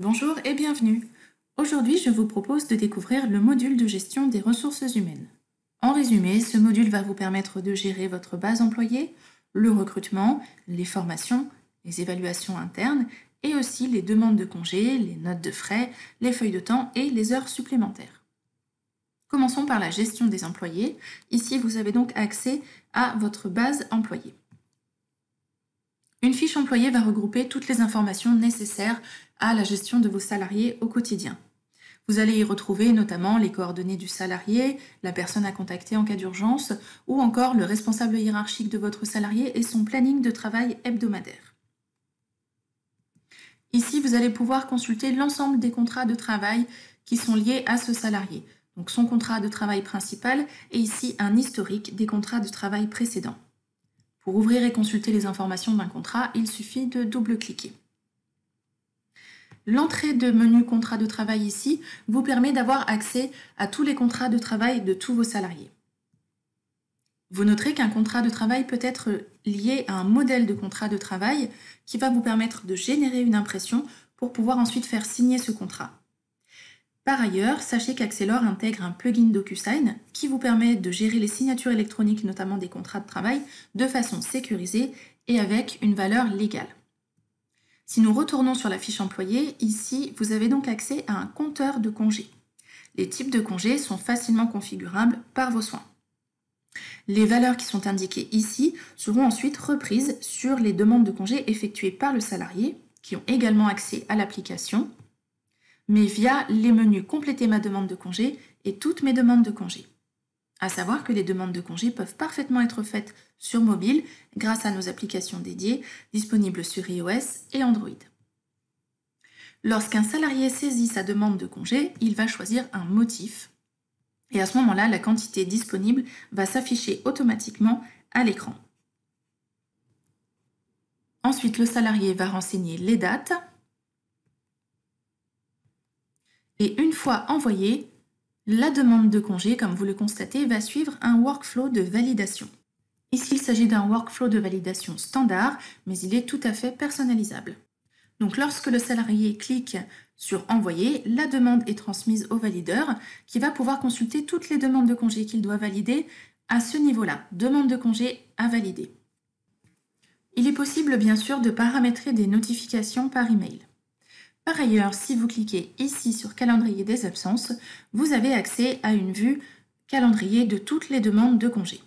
Bonjour et bienvenue. Aujourd'hui, je vous propose de découvrir le module de gestion des ressources humaines. En résumé, ce module va vous permettre de gérer votre base employée, le recrutement, les formations, les évaluations internes et aussi les demandes de congés, les notes de frais, les feuilles de temps et les heures supplémentaires. Commençons par la gestion des employés. Ici, vous avez donc accès à votre base employée. Une fiche employée va regrouper toutes les informations nécessaires à la gestion de vos salariés au quotidien. Vous allez y retrouver notamment les coordonnées du salarié, la personne à contacter en cas d'urgence, ou encore le responsable hiérarchique de votre salarié et son planning de travail hebdomadaire. Ici, vous allez pouvoir consulter l'ensemble des contrats de travail qui sont liés à ce salarié. Donc son contrat de travail principal et ici un historique des contrats de travail précédents. Pour ouvrir et consulter les informations d'un contrat, il suffit de double-cliquer. L'entrée de menu contrat de travail ici vous permet d'avoir accès à tous les contrats de travail de tous vos salariés. Vous noterez qu'un contrat de travail peut être lié à un modèle de contrat de travail qui va vous permettre de générer une impression pour pouvoir ensuite faire signer ce contrat. Par ailleurs, sachez qu'Axelor intègre un plugin DocuSign qui vous permet de gérer les signatures électroniques, notamment des contrats de travail, de façon sécurisée et avec une valeur légale. Si nous retournons sur la fiche employée, ici, vous avez donc accès à un compteur de congés. Les types de congés sont facilement configurables par vos soins. Les valeurs qui sont indiquées ici seront ensuite reprises sur les demandes de congés effectuées par le salarié, qui ont également accès à l'application, mais via les menus Compléter ma demande de congé et Toutes mes demandes de congé. À savoir que les demandes de congé peuvent parfaitement être faites sur mobile grâce à nos applications dédiées disponibles sur iOS et Android. Lorsqu'un salarié saisit sa demande de congé, il va choisir un motif et à ce moment-là, la quantité disponible va s'afficher automatiquement à l'écran. Ensuite, le salarié va renseigner les dates et une fois envoyée, la demande de congé, comme vous le constatez, va suivre un workflow de validation. Ici, il s'agit d'un workflow de validation standard, mais il est tout à fait personnalisable. Donc, lorsque le salarié clique sur « Envoyer », la demande est transmise au valideur qui va pouvoir consulter toutes les demandes de congé qu'il doit valider à ce niveau-là, demande de congé à valider. Il est possible, bien sûr, de paramétrer des notifications par email. Par ailleurs, si vous cliquez ici sur Calendrier des absences, vous avez accès à une vue calendrier de toutes les demandes de congé.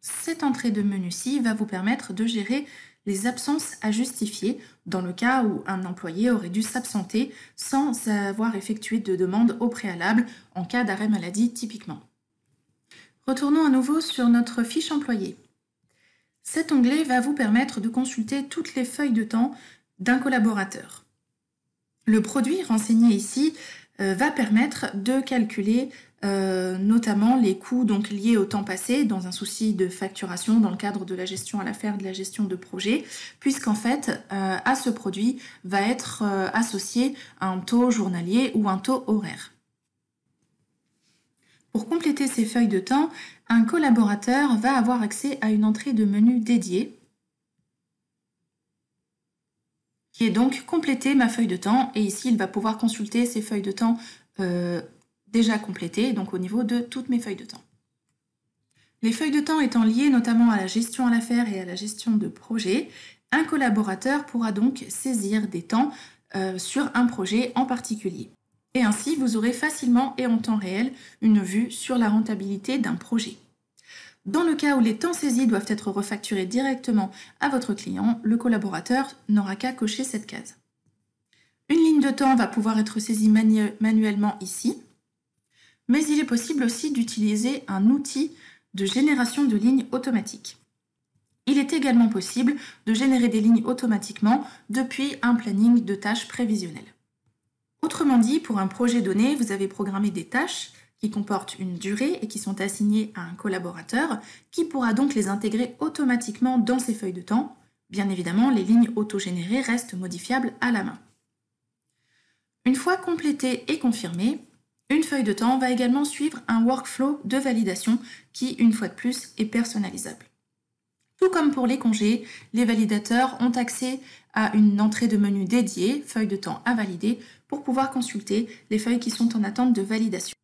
Cette entrée de menu-ci va vous permettre de gérer les absences à justifier dans le cas où un employé aurait dû s'absenter sans avoir effectué de demande au préalable en cas d'arrêt maladie typiquement. Retournons à nouveau sur notre fiche employée. Cet onglet va vous permettre de consulter toutes les feuilles de temps d'un collaborateur. Le produit renseigné ici va permettre de calculer notamment les coûts donc, liés au temps passé dans un souci de facturation dans le cadre de la gestion à l'affaire, de la gestion de projet, puisqu'en fait, à ce produit va être associé un taux journalier ou un taux horaire. Pour compléter ces feuilles de temps, un collaborateur va avoir accès à une entrée de menu dédiée qui est donc compléter ma feuille de temps. Et ici, il va pouvoir consulter ces feuilles de temps déjà complétées, donc au niveau de toutes mes feuilles de temps. Les feuilles de temps étant liées notamment à la gestion à l'affaire et à la gestion de projet, un collaborateur pourra donc saisir des temps sur un projet en particulier. Et ainsi, vous aurez facilement et en temps réel une vue sur la rentabilité d'un projet. Dans le cas où les temps saisis doivent être refacturés directement à votre client, le collaborateur n'aura qu'à cocher cette case. Une ligne de temps va pouvoir être saisie manuellement ici, mais il est possible aussi d'utiliser un outil de génération de lignes automatiques. Il est également possible de générer des lignes automatiquement depuis un planning de tâches prévisionnelles. Autrement dit, pour un projet donné, vous avez programmé des tâches qui comportent une durée et qui sont assignées à un collaborateur qui pourra donc les intégrer automatiquement dans ses feuilles de temps. Bien évidemment, les lignes autogénérées restent modifiables à la main. Une fois complétée et confirmée, une feuille de temps va également suivre un workflow de validation qui, une fois de plus, est personnalisable. Tout comme pour les congés, les validateurs ont accès à une entrée de menu dédiée, feuille de temps à valider, pour pouvoir consulter les feuilles qui sont en attente de validation.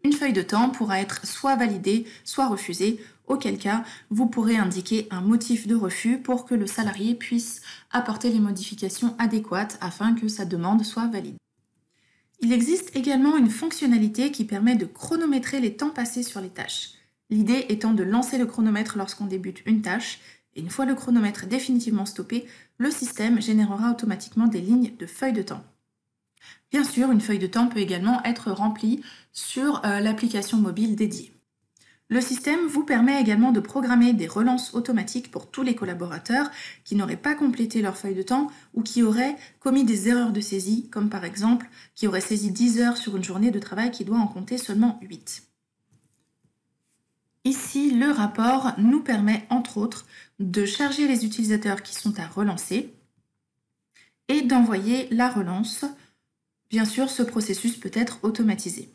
Une feuille de temps pourra être soit validée, soit refusée, auquel cas vous pourrez indiquer un motif de refus pour que le salarié puisse apporter les modifications adéquates afin que sa demande soit valide. Il existe également une fonctionnalité qui permet de chronométrer les temps passés sur les tâches. L'idée étant de lancer le chronomètre lorsqu'on débute une tâche, et une fois le chronomètre définitivement stoppé, le système générera automatiquement des lignes de feuilles de temps. Bien sûr, une feuille de temps peut également être remplie sur l'application mobile dédiée. Le système vous permet également de programmer des relances automatiques pour tous les collaborateurs qui n'auraient pas complété leur feuille de temps ou qui auraient commis des erreurs de saisie, comme par exemple qui auraient saisi 10 heures sur une journée de travail qui doit en compter seulement 8. Ici, le rapport nous permet entre autres de charger les utilisateurs qui sont à relancer et d'envoyer la relance. Bien sûr, ce processus peut être automatisé.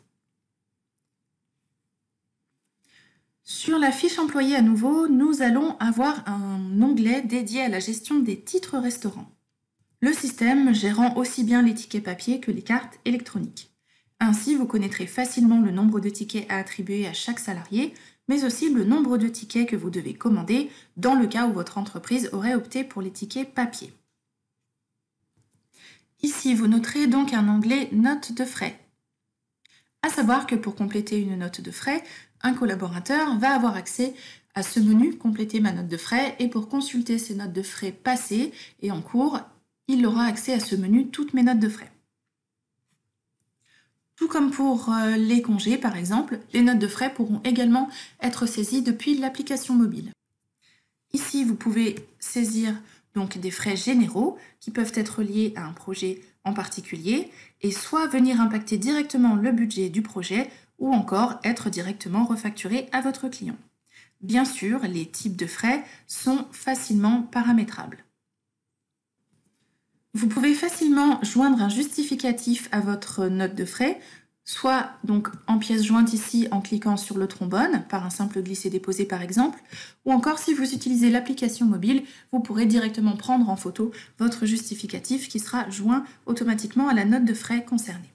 Sur la fiche employée à nouveau, nous allons avoir un onglet dédié à la gestion des titres restaurants. Le système gérant aussi bien les tickets papier que les cartes électroniques. Ainsi, vous connaîtrez facilement le nombre de tickets à attribuer à chaque salarié, mais aussi le nombre de tickets que vous devez commander dans le cas où votre entreprise aurait opté pour les tickets papier. Ici, vous noterez donc un onglet Notes de frais. À savoir que pour compléter une note de frais, un collaborateur va avoir accès à ce menu Compléter ma note de frais et pour consulter ses notes de frais passées et en cours, il aura accès à ce menu Toutes mes notes de frais. Tout comme pour les congés par exemple, les notes de frais pourront également être saisies depuis l'application mobile. Ici, vous pouvez saisir donc des frais généraux qui peuvent être liés à un projet en particulier et soit venir impacter directement le budget du projet ou encore être directement refacturés à votre client. Bien sûr, les types de frais sont facilement paramétrables. Vous pouvez facilement joindre un justificatif à votre note de frais, soit donc en pièce jointe ici en cliquant sur le trombone, par un simple glisser-déposer par exemple, ou encore si vous utilisez l'application mobile, vous pourrez directement prendre en photo votre justificatif qui sera joint automatiquement à la note de frais concernée.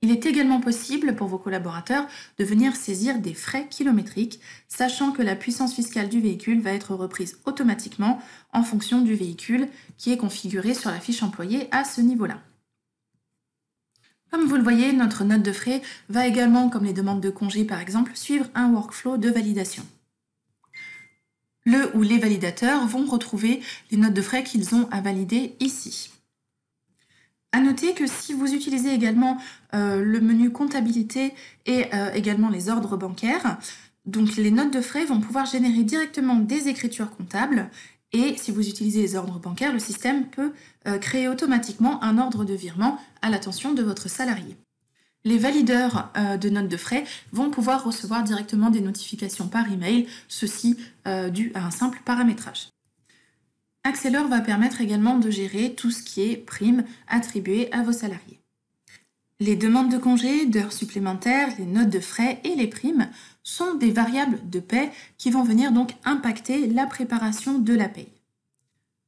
Il est également possible pour vos collaborateurs de venir saisir des frais kilométriques, sachant que la puissance fiscale du véhicule va être reprise automatiquement en fonction du véhicule qui est configuré sur la fiche employée à ce niveau-là. Comme vous le voyez, notre note de frais va également, comme les demandes de congés par exemple, suivre un workflow de validation. Le ou les validateurs vont retrouver les notes de frais qu'ils ont à valider ici. À noter que si vous utilisez également le menu comptabilité et également les ordres bancaires, donc les notes de frais vont pouvoir générer directement des écritures comptables et si vous utilisez les ordres bancaires, le système peut créer automatiquement un ordre de virement à l'attention de votre salarié. Les valideurs de notes de frais vont pouvoir recevoir directement des notifications par email, ceci dû à un simple paramétrage. Accelor va permettre également de gérer tout ce qui est primes attribuées à vos salariés. Les demandes de congés, d'heures supplémentaires, les notes de frais et les primes sont des variables de paie qui vont venir donc impacter la préparation de la paye.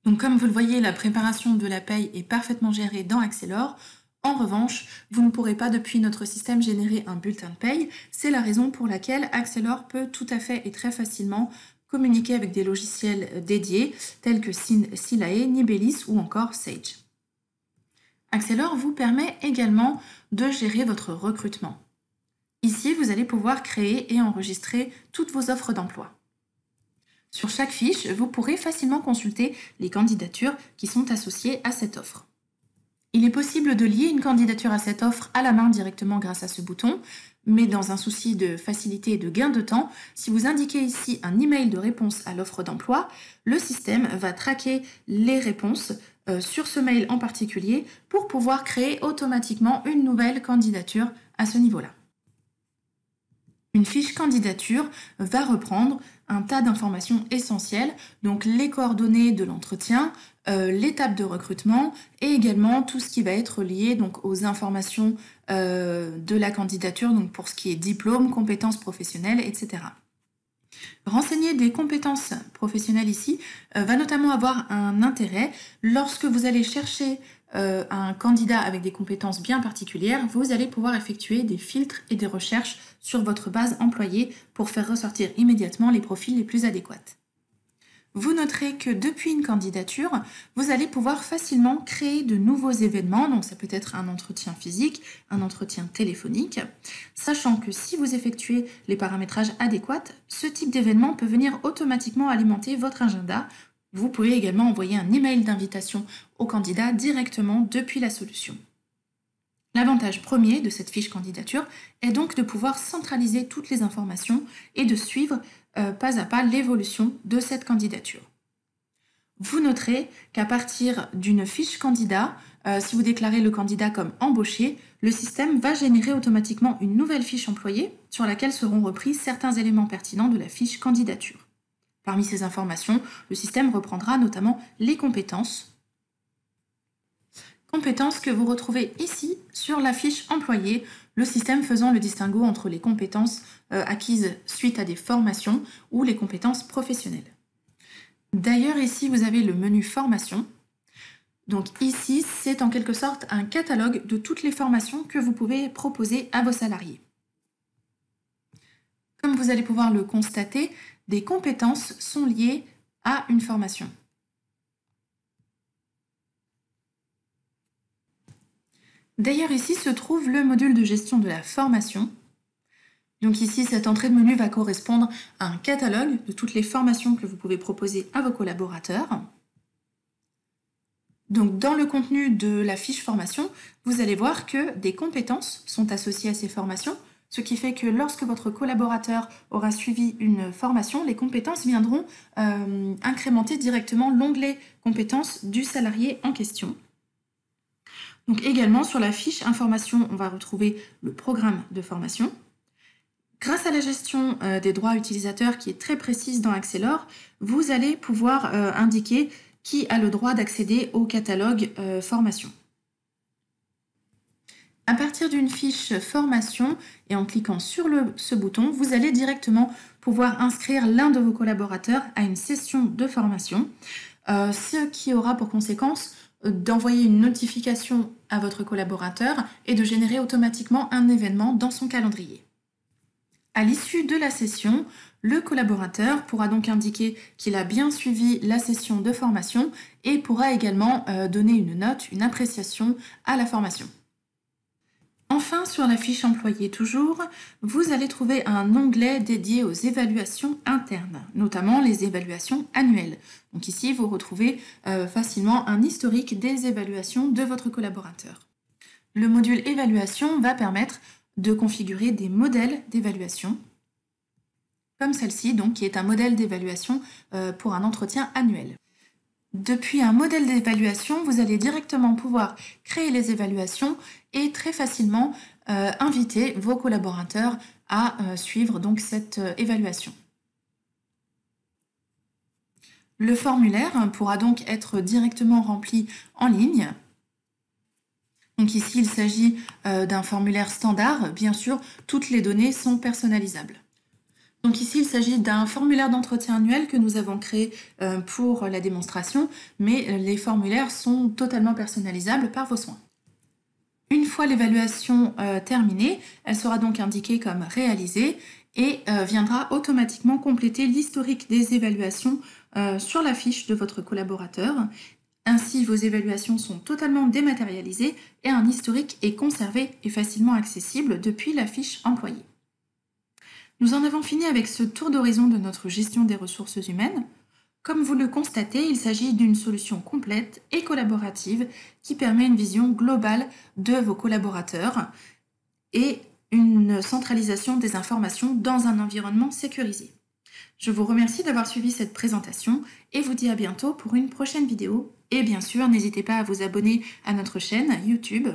Donc comme vous le voyez, la préparation de la paye est parfaitement gérée dans Accelor. En revanche, vous ne pourrez pas depuis notre système générer un bulletin de paye. C'est la raison pour laquelle Accelor peut tout à fait et très facilement communiquer avec des logiciels dédiés tels que Silae, Nibelis ou encore Sage. Accelor vous permet également de gérer votre recrutement. Ici, vous allez pouvoir créer et enregistrer toutes vos offres d'emploi. Sur chaque fiche, vous pourrez facilement consulter les candidatures qui sont associées à cette offre. Il est possible de lier une candidature à cette offre à la main directement grâce à ce bouton, mais dans un souci de facilité et de gain de temps, si vous indiquez ici un email de réponse à l'offre d'emploi, le système va traquer les réponses sur ce mail en particulier pour pouvoir créer automatiquement une nouvelle candidature à ce niveau-là. Une fiche candidature va reprendre un tas d'informations essentielles, donc les coordonnées de l'entretien, l'étape de recrutement et également tout ce qui va être lié donc, aux informations de la candidature, donc pour ce qui est diplôme, compétences professionnelles, etc. Renseigner des compétences professionnelles ici va notamment avoir un intérêt lorsque vous allez chercher un candidat avec des compétences bien particulières. Vous allez pouvoir effectuer des filtres et des recherches sur votre base employée pour faire ressortir immédiatement les profils les plus adéquats. Vous noterez que depuis une candidature, vous allez pouvoir facilement créer de nouveaux événements, donc ça peut être un entretien physique, un entretien téléphonique, sachant que si vous effectuez les paramétrages adéquats, ce type d'événement peut venir automatiquement alimenter votre agenda. Vous pouvez également envoyer un email d'invitation au candidat directement depuis la solution. L'avantage premier de cette fiche candidature est donc de pouvoir centraliser toutes les informations et de suivre pas à pas l'évolution de cette candidature. Vous noterez qu'à partir d'une fiche candidat, si vous déclarez le candidat comme embauché, le système va générer automatiquement une nouvelle fiche employée sur laquelle seront repris certains éléments pertinents de la fiche candidature. Parmi ces informations, le système reprendra notamment les compétences que vous retrouvez ici sur la fiche employée, le système faisant le distinguo entre les compétences acquises suite à des formations ou les compétences professionnelles. D'ailleurs, ici, vous avez le menu formation. Donc ici, c'est en quelque sorte un catalogue de toutes les formations que vous pouvez proposer à vos salariés. Comme vous allez pouvoir le constater, des compétences sont liées à une formation. D'ailleurs, ici se trouve le module de gestion de la formation. Donc ici, cette entrée de menu va correspondre à un catalogue de toutes les formations que vous pouvez proposer à vos collaborateurs. Donc dans le contenu de la fiche formation, vous allez voir que des compétences sont associées à ces formations, ce qui fait que lorsque votre collaborateur aura suivi une formation, les compétences viendront incrémenter directement l'onglet compétences du salarié en question. Donc également sur la fiche information, on va retrouver le programme de formation. Grâce à la gestion des droits utilisateurs qui est très précise dans Axelor, vous allez pouvoir indiquer qui a le droit d'accéder au catalogue formation. À partir d'une fiche formation et en cliquant sur ce bouton, vous allez directement pouvoir inscrire l'un de vos collaborateurs à une session de formation, ce qui aura pour conséquence d'envoyer une notification à votre collaborateur et de générer automatiquement un événement dans son calendrier. À l'issue de la session, le collaborateur pourra donc indiquer qu'il a bien suivi la session de formation et pourra également donner une note, une appréciation à la formation. Enfin, sur la fiche employée toujours, vous allez trouver un onglet dédié aux évaluations internes, notamment les évaluations annuelles. Donc ici, vous retrouvez facilement un historique des évaluations de votre collaborateur. Le module évaluation va permettre de configurer des modèles d'évaluation, comme celle-ci, donc, qui est un modèle d'évaluation pour un entretien annuel. Depuis un modèle d'évaluation, vous allez directement pouvoir créer les évaluations et très facilement inviter vos collaborateurs à suivre donc cette évaluation. Le formulaire pourra donc être directement rempli en ligne. Donc ici, il s'agit d'un formulaire standard. Bien sûr, toutes les données sont personnalisables. Donc ici, il s'agit d'un formulaire d'entretien annuel que nous avons créé pour la démonstration, mais les formulaires sont totalement personnalisables par vos soins. Une fois l'évaluation terminée, elle sera donc indiquée comme réalisée et viendra automatiquement compléter l'historique des évaluations sur la fiche de votre collaborateur. Ainsi, vos évaluations sont totalement dématérialisées et un historique est conservé et facilement accessible depuis la fiche employée. Nous en avons fini avec ce tour d'horizon de notre gestion des ressources humaines. Comme vous le constatez, il s'agit d'une solution complète et collaborative qui permet une vision globale de vos collaborateurs et une centralisation des informations dans un environnement sécurisé. Je vous remercie d'avoir suivi cette présentation et vous dis à bientôt pour une prochaine vidéo. Et bien sûr, n'hésitez pas à vous abonner à notre chaîne YouTube